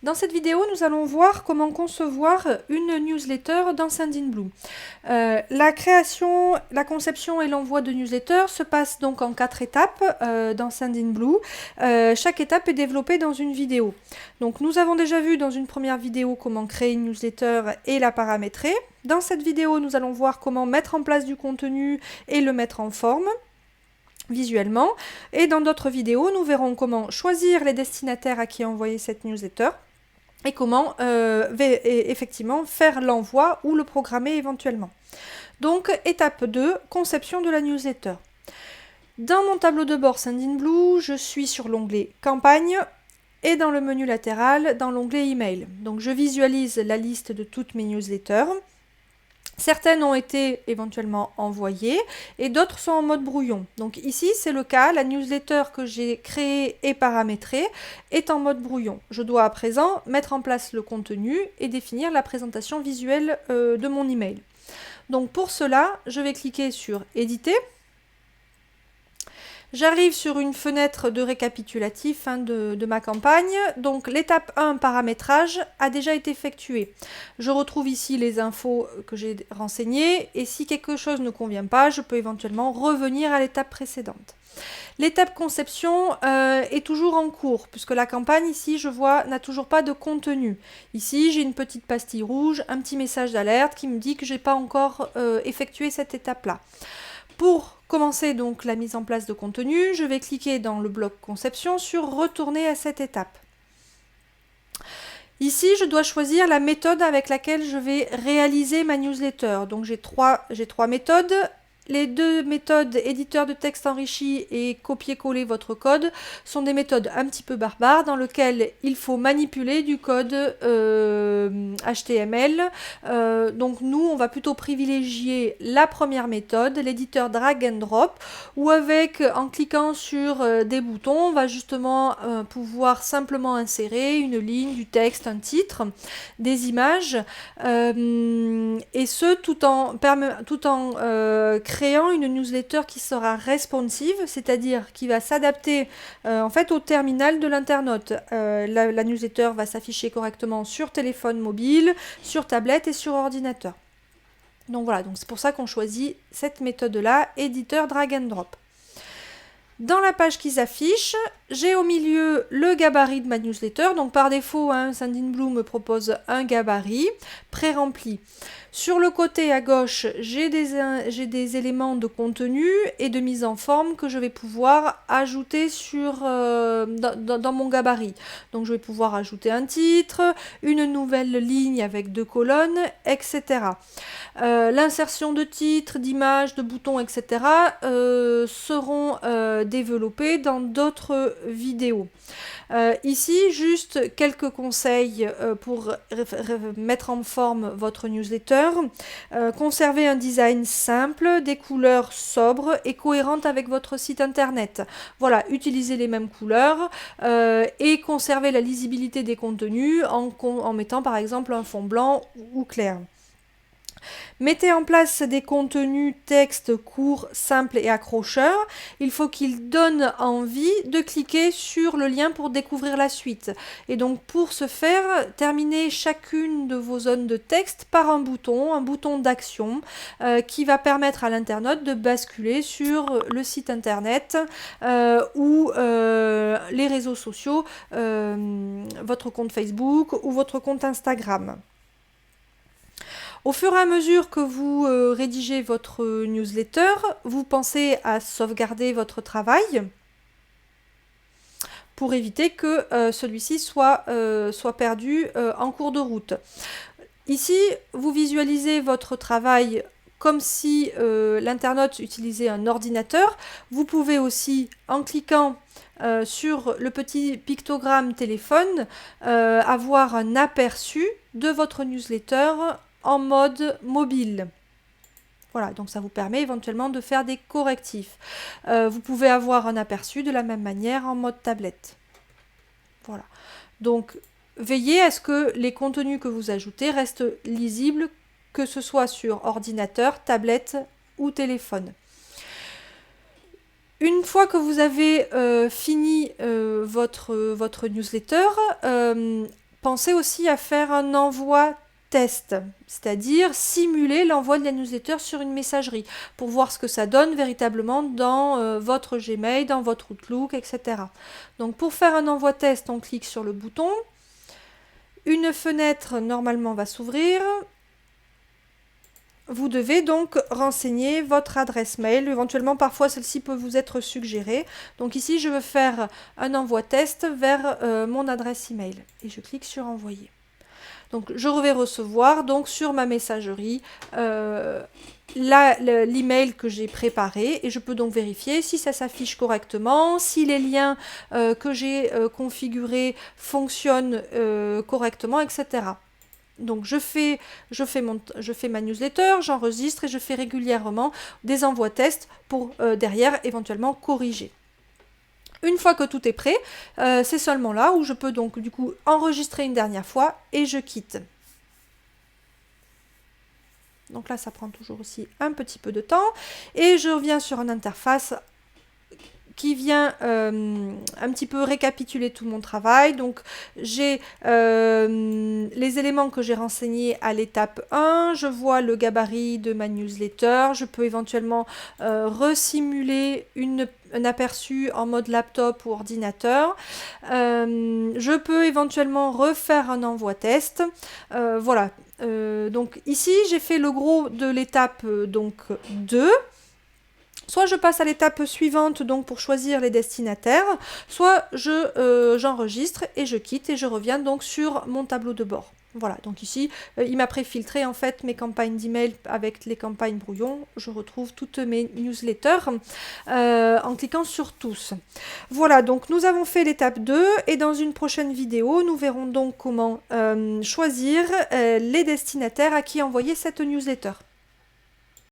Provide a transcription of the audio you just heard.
Dans cette vidéo, nous allons voir comment concevoir une newsletter dans Sendinblue. La création, la conception et l'envoi de newsletter se passent donc en 4 étapes dans Sendinblue. Chaque étape est développée dans une vidéo. Donc nous avons déjà vu dans une première vidéo comment créer une newsletter et la paramétrer. Dans cette vidéo, nous allons voir comment mettre en place du contenu et le mettre en forme visuellement. Et dans d'autres vidéos, nous verrons comment choisir les destinataires à qui envoyer cette newsletter et comment effectivement faire l'envoi ou le programmer éventuellement. Donc, étape 2, conception de la newsletter. Dans mon tableau de bord Sendinblue, je suis sur l'onglet Campagne et dans le menu latéral, dans l'onglet Email. Donc, je visualise la liste de toutes mes newsletters. Certaines ont été éventuellement envoyées et d'autres sont en mode brouillon. Donc ici, c'est le cas, la newsletter que j'ai créée et paramétrée est en mode brouillon. Je dois à présent mettre en place le contenu et définir la présentation visuelle de mon email. Donc pour cela, je vais cliquer sur Éditer. J'arrive sur une fenêtre de récapitulatif de ma campagne. Donc l'étape 1, paramétrage, a déjà été effectuée. Je retrouve ici les infos que j'ai renseignées et si quelque chose ne convient pas, je peux éventuellement revenir à l'étape précédente. L'étape conception est toujours en cours puisque la campagne ici, je vois, n'a toujours pas de contenu. Ici, j'ai une petite pastille rouge, un petit message d'alerte qui me dit que je n'ai pas encore effectué cette étape-là. Pour commencer donc la mise en place de contenu, je vais cliquer dans le bloc conception sur retourner à cette étape. Ici, je dois choisir la méthode avec laquelle je vais réaliser ma newsletter. Donc j'ai trois méthodes. Les deux méthodes éditeur de texte enrichi et copier-coller votre code sont des méthodes un petit peu barbares dans lesquelles il faut manipuler du code HTML. Donc nous, on va plutôt privilégier la première méthode, l'éditeur drag and drop, où en cliquant sur des boutons, on va justement pouvoir simplement insérer une ligne, du texte, un titre, des images, et ce tout en créant une newsletter qui sera responsive, c'est-à-dire qui va s'adapter en fait au terminal de l'internaute. La newsletter va s'afficher correctement sur téléphone mobile, sur tablette et sur ordinateur. Donc voilà, donc c'est pour ça qu'on choisit cette méthode-là, éditeur drag and drop. Dans la page qui s'affiche, j'ai au milieu le gabarit de ma newsletter. Donc par défaut, Sendinblue me propose un gabarit pré-rempli. Sur le côté à gauche, j'ai des éléments de contenu et de mise en forme que je vais pouvoir ajouter dans mon gabarit. Donc je vais pouvoir ajouter un titre, une nouvelle ligne avec 2 colonnes, etc. L'insertion de titres, d'images, de boutons, etc. Seront développés dans d'autres vidéos. Ici, juste quelques conseils pour mettre en forme votre newsletter. Conservez un design simple, des couleurs sobres et cohérentes avec votre site internet. Voilà, utilisez les mêmes couleurs et conservez la lisibilité des contenus en mettant par exemple un fond blanc ou clair. Mettez en place des contenus texte courts, simples et accrocheurs. Il faut qu'ils donnent envie de cliquer sur le lien pour découvrir la suite. Et donc pour ce faire, terminez chacune de vos zones de texte par un bouton d'action qui va permettre à l'internaute de basculer sur le site internet ou les réseaux sociaux, votre compte Facebook ou votre compte Instagram. Au fur et à mesure que vous rédigez votre newsletter, vous pensez à sauvegarder votre travail pour éviter que celui-ci soit perdu en cours de route. Ici, vous visualisez votre travail comme si l'internaute utilisait un ordinateur. Vous pouvez aussi, en cliquant sur le petit pictogramme téléphone, avoir un aperçu de votre newsletter en mode mobile. Voilà, donc ça vous permet éventuellement de faire des correctifs. Vous pouvez avoir un aperçu de la même manière en mode tablette. Voilà. Donc, veillez à ce que les contenus que vous ajoutez restent lisibles, que ce soit sur ordinateur, tablette ou téléphone. Une fois que vous avez fini votre newsletter, pensez aussi à faire un envoi test, c'est-à-dire simuler l'envoi de la newsletter sur une messagerie pour voir ce que ça donne véritablement dans votre Gmail, dans votre Outlook, etc. Donc pour faire un envoi test, on clique sur le bouton. Une fenêtre normalement va s'ouvrir. Vous devez donc renseigner votre adresse mail. Éventuellement, parfois, celle-ci peut vous être suggérée. Donc ici, je veux faire un envoi test vers mon adresse email. Et je clique sur envoyer. Donc je vais recevoir donc sur ma messagerie l'email que j'ai préparé et je peux donc vérifier si ça s'affiche correctement, si les liens que j'ai configurés fonctionnent correctement, etc. Donc je fais ma newsletter, j'enregistre et je fais régulièrement des envois tests pour derrière éventuellement corriger. Une fois que tout est prêt, c'est seulement là où je peux donc du coup enregistrer une dernière fois et je quitte. Donc là, ça prend toujours aussi un petit peu de temps et je reviens sur une interface qui vient un petit peu récapituler tout mon travail. Donc j'ai les éléments que j'ai renseignés à l'étape 1, je vois le gabarit de ma newsletter, je peux éventuellement resimuler un aperçu en mode laptop ou ordinateur. Je peux éventuellement refaire un envoi test. Voilà. Donc ici, j'ai fait le gros de l'étape 2. Soit je passe à l'étape suivante donc pour choisir les destinataires, soit j'enregistre et je quitte et je reviens donc sur mon tableau de bord. Voilà, donc ici, il m'a préfiltré en fait mes campagnes d'email avec les campagnes brouillon. Je retrouve toutes mes newsletters en cliquant sur tous. Voilà, donc nous avons fait l'étape 2 et dans une prochaine vidéo, nous verrons donc comment choisir les destinataires à qui envoyer cette newsletter.